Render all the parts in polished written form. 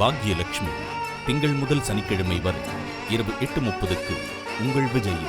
பாக்யலட்சுமி திங்கள் முதல் சனிக்கிழமை வரை இரவு 8:30க்கு உங்கள் விஜயில்.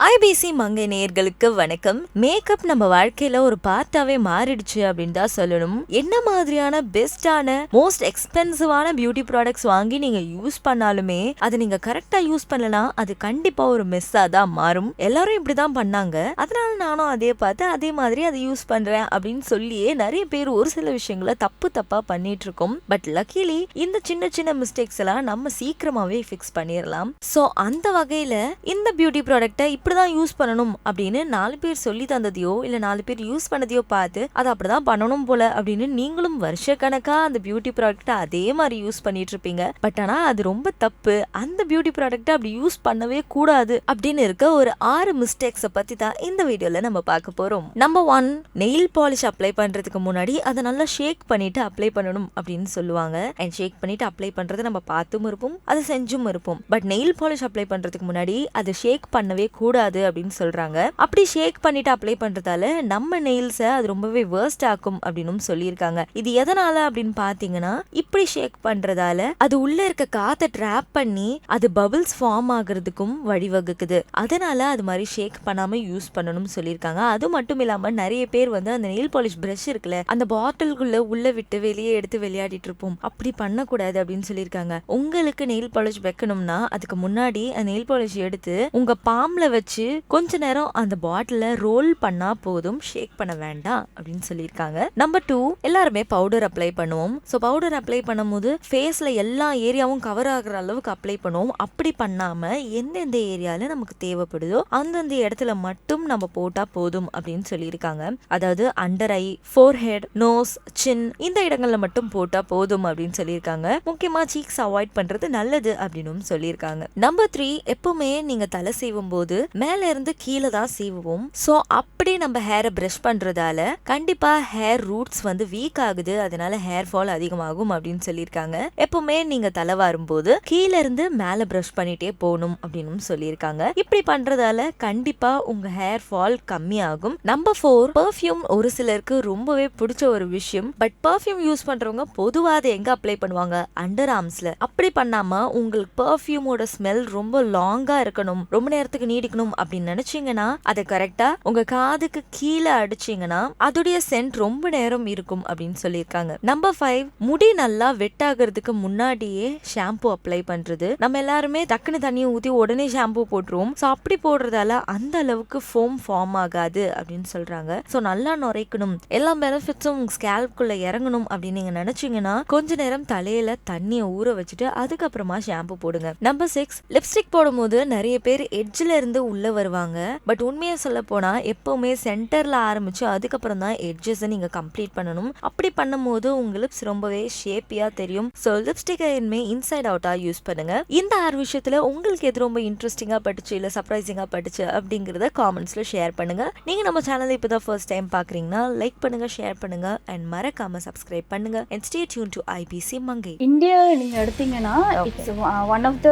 IBC மங்கை நேயர்களுக்கு வணக்கம். மேக்கப் நம்ம வாழ்க்கையில ஒரு பார்ட்டாவே மாறிடுச்சு அப்படின்னு தான் சொல்லணும். என்ன மாதிரியான பெஸ்டான மோஸ்ட் எக்ஸ்பென்சிவான பியூட்டி ப்ராடக்ட்ஸ் வாங்கி நீங்க யூஸ் பண்ணாலுமே அதை நீங்க கரெக்டா யூஸ் பண்ணலாம், அது கண்டிப்பா ஒரு மெஸ்ஸா தான் மாறும். எல்லாரும் இப்படிதான் பண்ணாங்க, அதனால நானும் அதே பார்த்து அதே மாதிரி அதை யூஸ் பண்றேன் அப்படின்னு சொல்லியே நிறைய பேர் ஒரு சில விஷயங்களை தப்பா பண்ணிட்டு இருக்கோம். பட் லக்கிலி இந்த சின்ன சின்ன மிஸ்டேக்ஸ் எல்லாம் நம்ம சீக்கிரமாவே ஃபிக்ஸ் பண்ணிடலாம். ஸோ அந்த வகையில இந்த பியூட்டி ப்ராடக்டை இப்படிதான் யூஸ் பண்ணணும் அப்படின்னு 4 பேர் சொல்லி தந்ததையோ இல்ல 4 பேர் யூஸ் பண்ணதையோ பார்த்து அதை அப்படிதான் பண்ணணும் போல அப்படின்னு நீங்களும் வருஷக்கணக்கா அந்த பியூட்டி ப்ராடக்ட் அதே மாதிரி யூஸ் பண்ணிட்டு இருப்பீங்க. பட் ஆனா அது ரொம்ப தப்பு, அந்த பியூட்டி ப்ராடக்ட் அப்படி யூஸ் பண்ணவே கூடாது அப்படின்னு இருக்க ஒரு 6 மிஸ்டேக்ஸை பத்தி தான் இந்த வீடியோல நம்ம பார்க்க போறோம். நம்பர் 1, நெயில் பாலிஷ் அப்ளை பண்றதுக்கு முன்னாடி அதை நல்லா ஷேக் பண்ணிட்டு அப்ளை பண்ணணும் அப்படின்னு சொல்லுவாங்க. அண்ட் ஷேக் பண்ணிட்டு அப்ளை பண்றது நம்ம பார்த்தும் இருப்போம், அதை செஞ்சும் இருப்போம். பட் நெயில் பாலிஷ் அப்ளை பண்றதுக்கு முன்னாடி அதை ஷேக் பண்ணவே கூடாது அப்படின்னு சொல்றாங்க. அப்படி ஷேக் பண்ணிட்டு அப்ளை பண்றதால நம்ம நெயில்ஸை அது ரொம்பவே வேர்ஸ்ட் ஆக்கும் அப்படின்னு சொல்லியிருக்காங்க. இது எதனால அப்படின்னு பாத்தீங்கன்னா, இப்படி ஷேக் பண்றதால அது உள்ள இருக்க காத்தை ட்ராப் பண்ணி அது பபிள்ஸ் ஃபார்ம் ஆகுறதுக்கும் வழிவகுக்குது. அதனால அது மாதிரி ஷேக் பண்ணாம யூஸ் பண்ணணும்னு சொல்லியிருக்காங்க. அது மட்டும் இல்லாம நிறைய பேர் வந்து அந்த நெயில் பாலிஷ் பிரஷ் இருக்குல்ல, அந்த பாட்டிலுக்குள்ள உள்ள விட்டு வெளியே எடுத்து விளையாடிட்டு இருப்போம். அப்படி பண்ணக்கூடாது அப்படின்னு சொல்லியிருக்காங்க. உங்களுக்கு நெயில் பாலிஷ் வைக்கணும்னா அதுக்கு முன்னாடி அந்த நெயில் பாலிஷ் எடுத்து உங்க பாம்ல வச்சு கொஞ்ச நேரம் அந்த பாட்டில ரோல் பண்ணா போதும், ஷேக் பண்ண வேண்டாம் அப்படின்னு சொல்லியிருக்காங்க. நம்பர் 2, எல்லாருமே பவுடர் அப்ளை பண்ணுவோம். ஸோ பவுடர் அப்ளை பண்ணும்போது ஃபேஸ்ல எல்லா ஏரியாவும் கவர் ஆகுற அளவுக்கு அப்ளை பண்ணுவோம். அப்படி பண்ணாம எந்தெந்த ஏரியால நமக்கு தேவைப்படுதோ அந்தந்த இடத்துல மட்டும் நம்ம போட்டா போதும் அப்படின்னு சொல்லியிருக்காங்க. அதாவது அண்டர் ஐ, ஃபோர்ஹெட், நோஸ், சின் இந்த இடங்கள்ல மட்டும் போட்டா போதும் அப்படின்னு சொல்லியிருக்காங்க. முக்கியமா சீக்ஸ் அவாய்ட் பண்றது நல்லது அப்படின்னு சொல்லியிருக்காங்க. நம்பர் 3, எப்பவுமே நீங்க தலை சீவும் போது மேல இருந்து கீழே தான் சீவுவோம். சோ அப்படி நம்ம ஹேரை பிரஷ் பண்றதால கண்டிப்பா ஹேர் ரூட்ஸ் வந்து வீக் ஆகுது, அதனால ஹேர் ஃபால் அதிகமாகும் அப்படின்னு சொல்லியிருக்காங்க. எப்பவுமே நீங்க தலை வாரும் போது கீழே இருந்து மேல பிரஷ் பண்ணிட்டே போகணும் அப்படின்னு சொல்லியிருக்காங்க. இப்படி பண்றதால கண்டிப்பா உங்க ஹேர் ஃபால் கம்மியாகும். நம்பர் 4, பெர்ஃப்யூம் ஒரு சிலருக்கு ரொம்பவே பிடிச்ச ஒரு விஷயம். பட் பெர்ஃப்யூம் யூஸ் பண்றவங்க பொதுவா அதை எங்க அப்ளை பண்ணுவாங்க? அண்டர் ஆர்ம்ஸ்ல. அப்படி பண்ணாம உங்களுக்கு பெர்ஃப்யூமோட ஸ்மெல் ரொம்ப லாங்கா இருக்கணும், ரொம்ப நேரத்துக்கு நீடிக்கணும் அப்படின்னு நினைச்சீங்கன்னா அதை கரெக்டா உங்க காதுக்கு கீழே அடிச்சீங்கன்னா அதோடைய சென்ட் ரொம்ப நேரம் இருக்கும் அப்படின்னு சொல்லியிருக்காங்க. நம்பர் 5, முடி நல்லா வெட் ஆகிறதுக்கு முன்னாடியே ஷாம்பு அப்ளை பண்றது. நம்ம எல்லாருமே டக்குன்னு தண்ணியை ஊத்தி உடனே ஷாம்பு போட்டுருவோம். ஸோ அப்படி போடுறதால அந்த அளவுக்கு ஃபோம் ஃபார்ம் ஆகாது அப்படின்னு சொல்றாங்க. ஸோ நல்லா நுரைக்கணும், எல்லா பெனிஃபிட்ஸும் உங்க ஸ்கேல்ப்குள்ள இறங்கணும் அப்படின்னு நீங்க நினைச்சீங்கன்னா கொஞ்ச நேரம் தலையில தண்ணியை ஊற வச்சுட்டு அதுக்கப்புறமா ஷாம்பு போடுங்க. நம்பர் 6, லிப்ஸ்டிக் போடும்போது நிறைய பேர் எட்ஜ்ல இருந்து உள்ள வருவாங்க. பட் உண்மையா சொல்ல போனா எப்பவுமே சென்டர்ல ஆரம்பிச்சு அதுக்கப்புறம் தான் எட்ஜஸ் நீங்க கம்ப்ளீட் பண்ணணும். அப்படி பண்ணும்போது உங்க லிப்ஸ் ரொம்பவே ஷேப்பியா தெரியும். சோ லிப்ஸ்டிக் இனிமே இன்சைட் அவுட்டா யூஸ் பண்ணுங்க. இந்த 6 விஷயத்துல உங்களுக்கு எது ரொம்ப இன்ட்ரெஸ்டிங்கா பட்டுச்சு இல்ல சர்ப்ரைசிங்கா பட்டுச்சு அப்படிங்கறத காமெண்ட்ஸ்ல ஷேர் பண்ணுங்க. நீங்க நம்ம சேனலை இப்பதான் ஃபர்ஸ்ட் டைம் பாக்குறீங்கன்னா லைக் பண்ணுங்க, ஷேர் பண்ணுங்க அண்ட் மறக்காம சப்ஸ்கிரைப் பண்ணுங்க. and stay tuned to IBC Mangai. India நீங்க எடுத்தீங்கன்னா it's one of the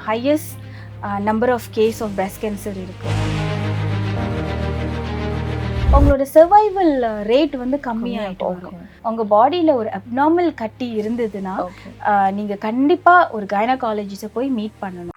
highest number of case of breast cancer இருக்கு. உங்களோட சர்வைவல் ரேட் வந்து கம்மியாயிட்டு வரும். உங்க பாடியில ஒரு அப்நார்மல் கட்டி இருந்ததுன்னா நீங்க கண்டிப்பா ஒரு கைனகாலஜிஸ்ட போய் மீட் பண்ணணும்.